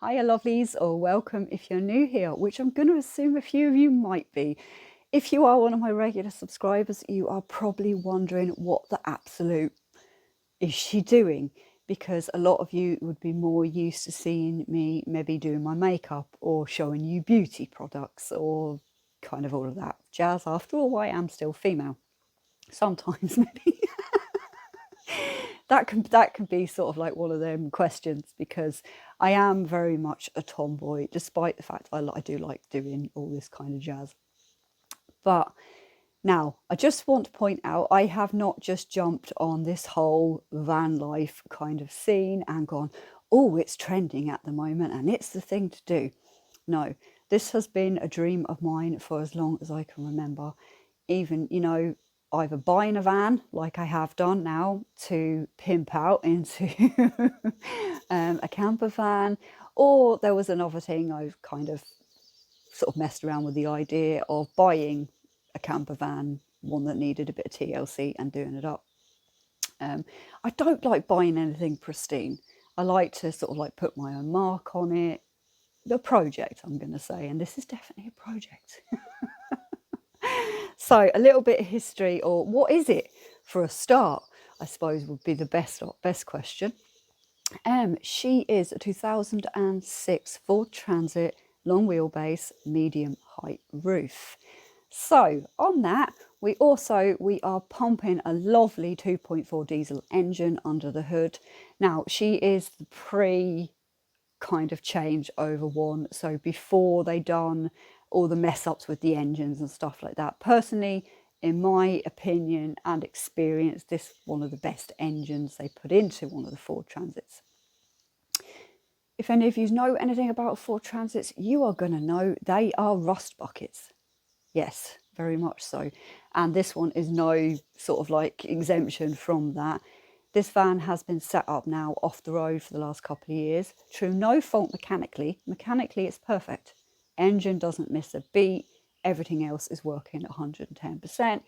Hiya lovelies, or welcome if you're new here, which I'm going to assume a few of you might be. If you are one of my regular subscribers, you are probably wondering what the absolute is she doing, because a lot of you would be more used to seeing me maybe doing my makeup or showing you beauty products or kind of all of that jazz. After all, I am still female. Sometimes maybe. That can be sort of like one of them questions, because I am very much a tomboy, despite the fact I do like doing all this kind of jazz. But now, I just want to point out, I have not just jumped on this whole van life kind of scene and gone, oh, it's trending at the moment and it's the thing to do. No, this has been a dream of mine for as long as I can remember. Even, either buying a van like I have done now to pimp out into a camper van, or there was another thing I've kind of sort of messed around with the idea of buying a camper van, one that needed a bit of TLC, and doing it up. I don't like buying anything pristine. I like to sort of like put my own mark on it. The project, I'm going to say, and this is definitely a project. So a little bit of history, or what is it for a start, I suppose would be the best question. She is a 2006 Ford Transit, long wheelbase, medium height roof. So on that, we are pumping a lovely 2.4 diesel engine under the hood. Now, she is the pre kind of change over one. So before they done all the mess ups with the engines and stuff like that. Personally, in my opinion and experience, this is one of the best engines they put into one of the Ford Transits. If any of you know anything about Ford Transits, you are going to know they are rust buckets. Yes, very much so. And this one is no sort of like exemption from that. This van has been set up now off the road for the last couple of years. True, no fault mechanically. Mechanically, it's perfect. Engine doesn't miss a beat. Everything else is working at 110%.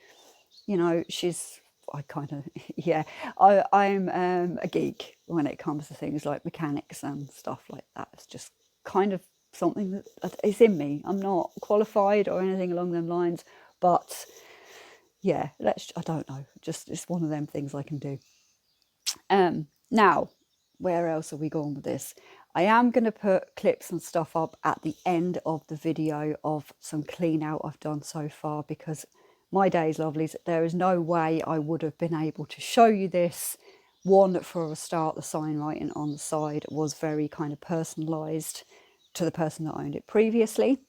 I'm a geek when it comes to things like mechanics and stuff like that. It's just kind of something that is in me. I'm not qualified or anything along them lines, but yeah, I don't know, just it's one of them things I can do. Now, where else are we going with this? I am going to put clips and stuff up at the end of the video of some clean out I've done so far, because my days, lovelies, there is no way I would have been able to show you this. One, for a start, the sign writing on the side was very kind of personalised to the person that owned it previously,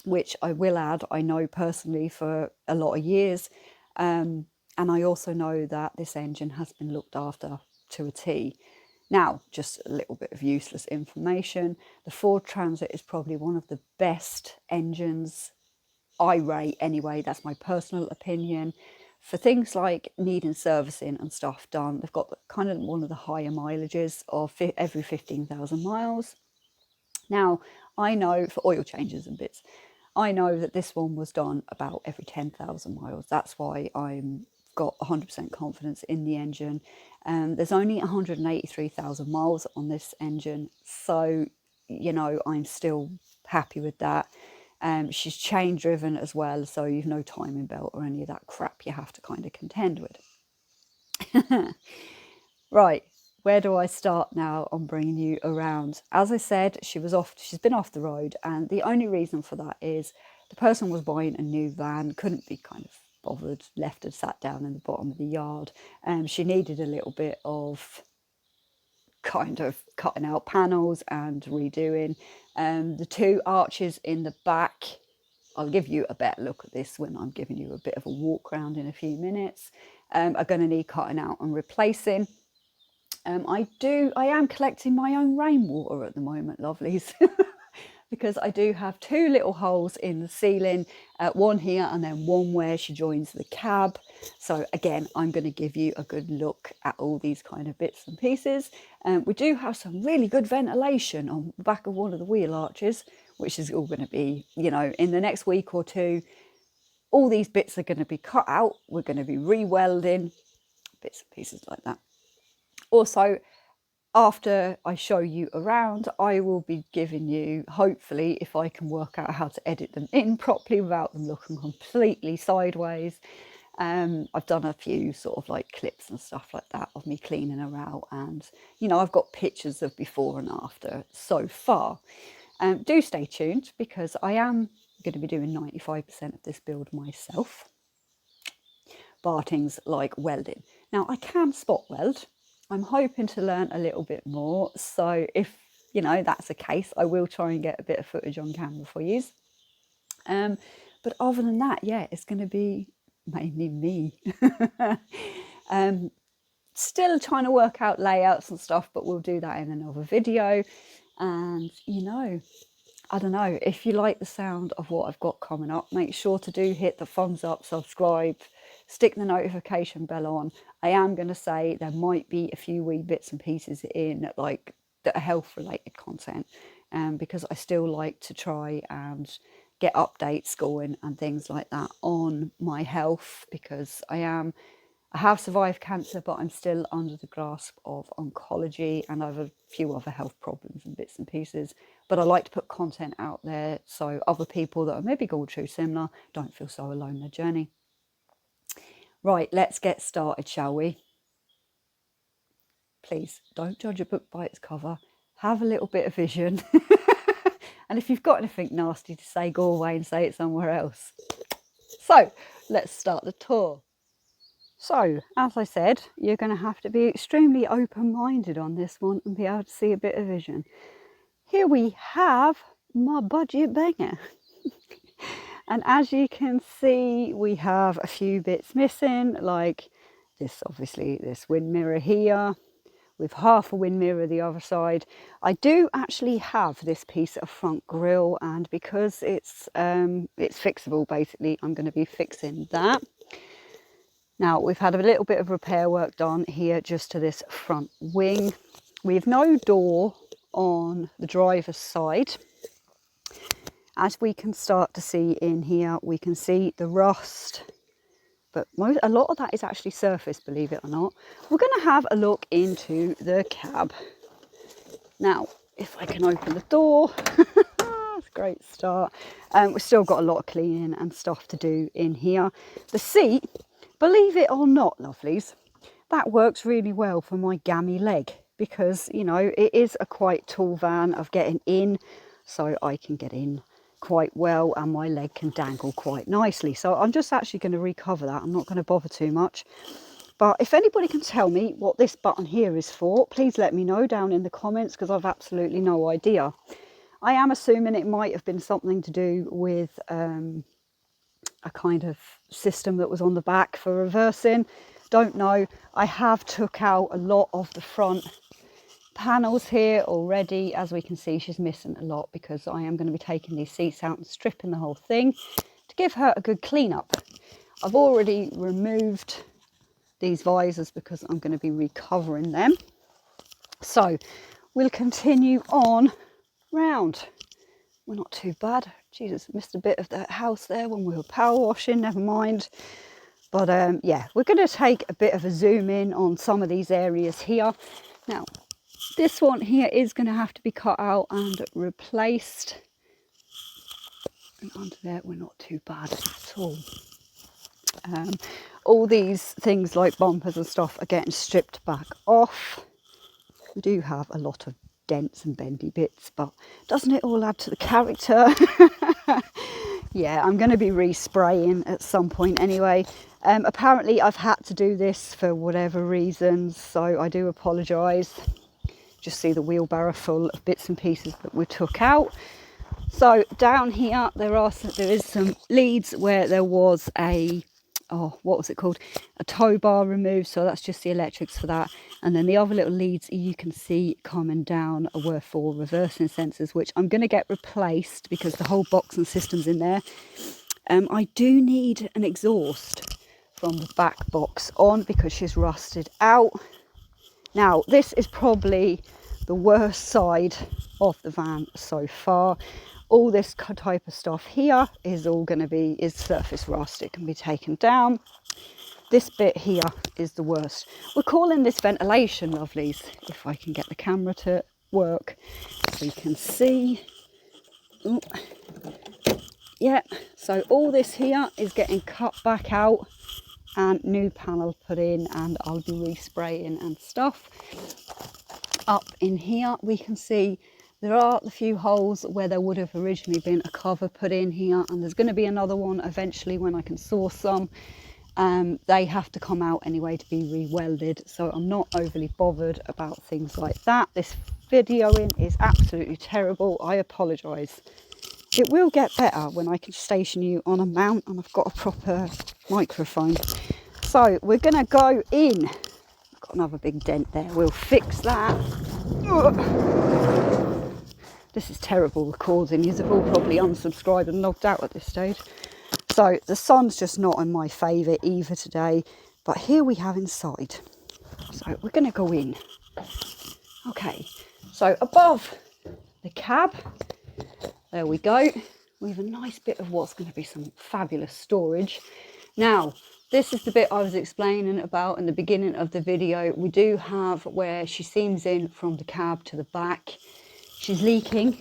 which I will add, I know personally for a lot of years. And I also know that this engine has been looked after to a T. Now, just a little bit of useless information. The Ford Transit is probably one of the best engines, I rate anyway, that's my personal opinion, for things like needing servicing and stuff done. They've got kind of one of the higher mileages of every 15,000 miles. Now, I know for oil changes and bits, I know that this one was done about every 10,000 miles. That's why I'm got 100% confidence in the engine. There's only 183,000 miles on this engine, so I'm still happy with that. She's chain driven as well, so you've no timing belt or any of that crap you have to kind of contend with. Right, where do I start now on bringing you around? As I said, she's been off the road, and the only reason for that is the person was buying a new van, couldn't be kind of bothered, left and sat down in the bottom of the yard. She needed a little bit of kind of cutting out panels and redoing. The two arches in the back, I'll give you a better look at this when I'm giving you a bit of a walk around in a few minutes, are going to need cutting out and replacing. I am collecting my own rainwater at the moment, lovelies, because I do have two little holes in the ceiling, one here and then one where she joins the cab. So again, I'm going to give you a good look at all these kind of bits and pieces. We do have some really good ventilation on the back of one of the wheel arches, which is all going to be, in the next week or two, all these bits are going to be cut out. We're going to be re-welding bits and pieces like that. Also, after I show you around, I will be giving you, hopefully, if I can work out how to edit them in properly without them looking completely sideways. I've done a few sort of like clips and stuff like that of me cleaning her out, and you know, I've got pictures of before and after so far. Do stay tuned, because I am going to be doing 95% of this build myself, bar things like welding. Now, I can spot weld. I'm hoping to learn a little bit more, so if you know that's the case, I will try and get a bit of footage on camera for you. But other than that, yeah, it's going to be mainly me. Still trying to work out layouts and stuff, but we'll do that in another video. And you know, I don't know, if you like the sound of what I've got coming up, make sure to do hit the thumbs up, subscribe, stick the notification bell on. I am going to say there might be a few wee bits and pieces in like that are health related content, because I still like to try and get updates going and things like that on my health, because I have survived cancer, but I'm still under the grasp of oncology, and I have a few other health problems and bits and pieces. But I like to put content out there so other people that are maybe going through similar don't feel so alone in their journey. Right, let's get started, shall we? Please don't judge a book by its cover. Have a little bit of vision. And if you've got anything nasty to say, go away and say it somewhere else. So let's start the tour. So, as I said, you're going to have to be extremely open-minded on this one and be able to see a bit of vision. Here we have my budget banger. And as you can see, we have a few bits missing, like this, obviously, this wind mirror here, with half a wind mirror the other side. I do actually have this piece of front grille, and because it's fixable, basically, I'm going to be fixing that. Now, we've had a little bit of repair work done here just to this front wing. We have no door on the driver's side. As we can start to see in here, we can see the rust, but a lot of that is actually surface, believe it or not. We're going to have a look into the cab. Now, if I can open the door, that's a great start. We've still got a lot of cleaning and stuff to do in here. The seat, believe it or not, lovelies, that works really well for my gammy leg, because, you know, it is a quite tall van of getting in, so I can get in quite well and my leg can dangle quite nicely. So I'm just actually going to recover that. I'm not going to bother too much. But if anybody can tell me what this button here is for, please let me know down in the comments, because I've absolutely no idea. I am assuming it might have been something to do with a kind of system that was on the back for reversing. Don't know. I have took out a lot of the front panels here already. As we can see, she's missing a lot, because I am going to be taking these seats out and stripping the whole thing to give her a good clean up. I've already removed these visors because I'm going to be recovering them. So we'll continue on round. We're not too bad. Jesus, missed a bit of the house there when we were power washing, never mind. But yeah, we're going to take a bit of a zoom in on some of these areas here. Now, this one here is going to have to be cut out and replaced. And under there, we're not too bad at all. All these things like bumpers and stuff are getting stripped back off. We do have a lot of dents and bendy bits, but doesn't it all add to the character? Yeah, I'm going to be respraying at some point anyway. Apparently I've had to do this for whatever reasons, so I do apologise. Just see the wheelbarrow full of bits and pieces that we took out. So down here there is some leads where there was a, oh, what was it called, a tow bar removed, so that's just the electrics for that. And then the other little leads you can see coming down were for reversing sensors, which I'm going to get replaced because the whole box and system's in there. I do need an exhaust from the back box on because she's rusted out. Now, this is probably the worst side of the van so far. All this type of stuff here is all going to be surface rust. It can be taken down. this bit here is the worst. We're calling this ventilation, lovelies. If I can get the camera to work, so you can see. Ooh. Yeah, so all this here is getting cut back out and new panel put in, and I'll be respraying and stuff. Up in here we can see there are a few holes where there would have originally been a cover put in here, and there's going to be another one eventually when I can source some. They have to come out anyway to be re-welded, so I'm not overly bothered about things like that. This videoing is absolutely terrible. I apologise. It will get better when I can station you on a mount and I've got a proper microphone. So we're going to go in. I've got another big dent there. We'll fix that. This is terrible recording. You've all probably unsubscribed and logged out at this stage. So the sun's just not in my favour either today. But here we have inside. So we're going to go in. Okay. So above the cab, there we go. We have a nice bit of what's going to be some fabulous storage. Now, this is the bit I was explaining about in the beginning of the video. We do have where she seams in from the cab to the back. She's leaking.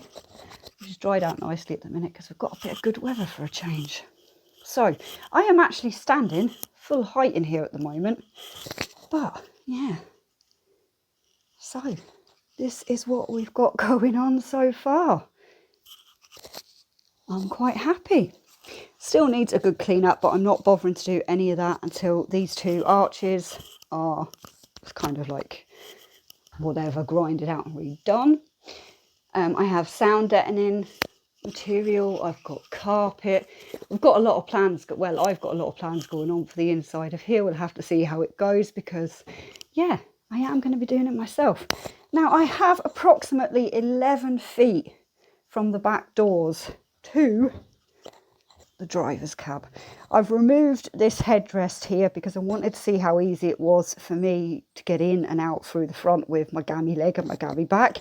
She's dried out nicely at the minute because we've got a bit of good weather for a change. So I am actually standing full height in here at the moment. But yeah. So this is what we've got going on so far. I'm quite happy. Still needs a good clean up, but I'm not bothering to do any of that until these two arches are kind of like whatever, grinded out and redone. I have sound deadening material. I've got carpet. We've got a lot of plans. Well, I've got a lot of plans going on for the inside of here. We'll have to see how it goes because, yeah, I am going to be doing it myself. Now, I have approximately 11 feet from the back doors to the driver's cab. I've removed this headrest here because I wanted to see how easy it was for me to get in and out through the front with my gammy leg and my gammy back.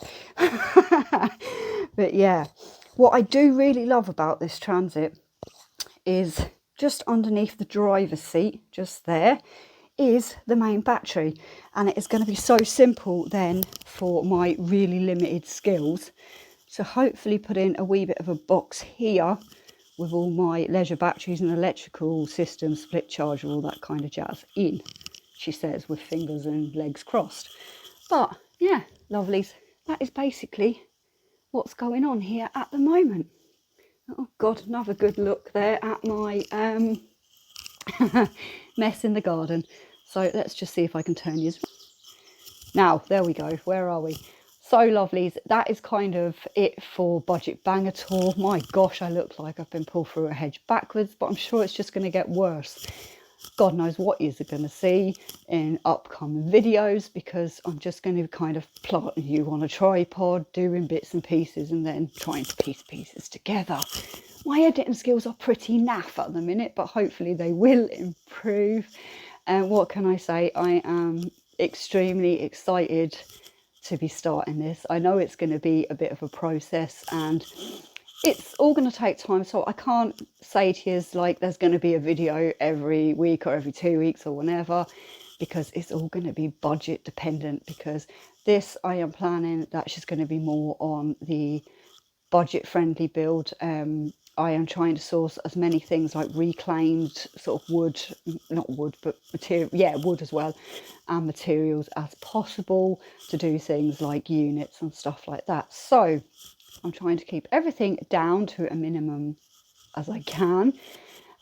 But yeah, what I do really love about this Transit is just underneath the driver's seat, just there, is the main battery. And it is going to be so simple then for my really limited skills to hopefully put in a wee bit of a box here with all my leisure batteries and electrical system, split charger, all that kind of jazz in, she says, with fingers and legs crossed. But yeah, lovelies, that is basically what's going on here at the moment. Oh God, another good look there at my mess in the garden. So let's just see if I can turn you. Now, there we go. Where are we? So lovelies, that is kind of it for Budget Banger Tour. My gosh, I look like I've been pulled through a hedge backwards, but I'm sure it's just going to get worse. God knows what you're going to see in upcoming videos, because I'm just going to kind of plot you on a tripod, doing bits and pieces and then trying to piece pieces together. My editing skills are pretty naff at the minute, but hopefully they will improve. And what can I say? I am extremely excited to be starting this. I know it's going to be a bit of a process and it's all going to take time, so I can't say to you like there's going to be a video every week or every 2 weeks or whenever, because it's all going to be budget dependent, because this I am planning that she's going to be more on the budget friendly build. I am trying to source as many things like reclaimed sort of wood, not wood, but material, yeah, wood as well, and materials as possible to do things like units and stuff like that. So I'm trying to keep everything down to a minimum as I can,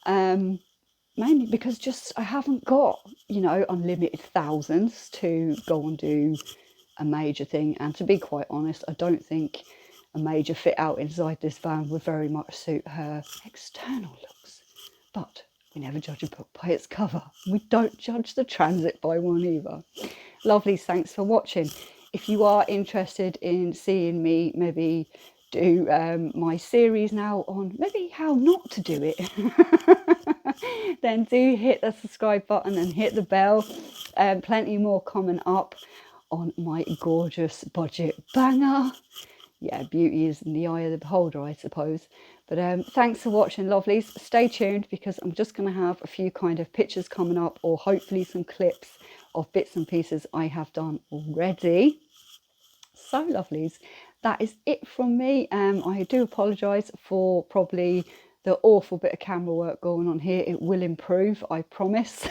mainly because just I haven't got, you know, unlimited thousands to go and do a major thing. And to be quite honest, I don't think a major fit out inside this van would very much suit her external looks. But we never judge a book by its cover. We don't judge the Transit by one either. Lovely, thanks for watching. If you are interested in seeing me maybe do my series now on maybe how not to do it, then do hit the subscribe button and hit the bell. Plenty more coming up on my gorgeous budget banger. yeah, beauty is in the eye of the beholder, I suppose. But thanks for watching, lovelies. Stay tuned, because I'm just going to have a few kind of pictures coming up, or hopefully some clips of bits and pieces I have done already. So lovelies, that is it from me. I do apologise for probably the awful bit of camera work going on here. It will improve, I promise.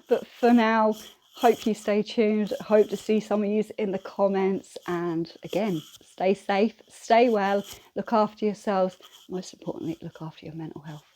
But for now, hope you stay tuned. Hope to see some of you in the comments. And again, stay safe, stay well, look after yourselves. Most importantly, look after your mental health.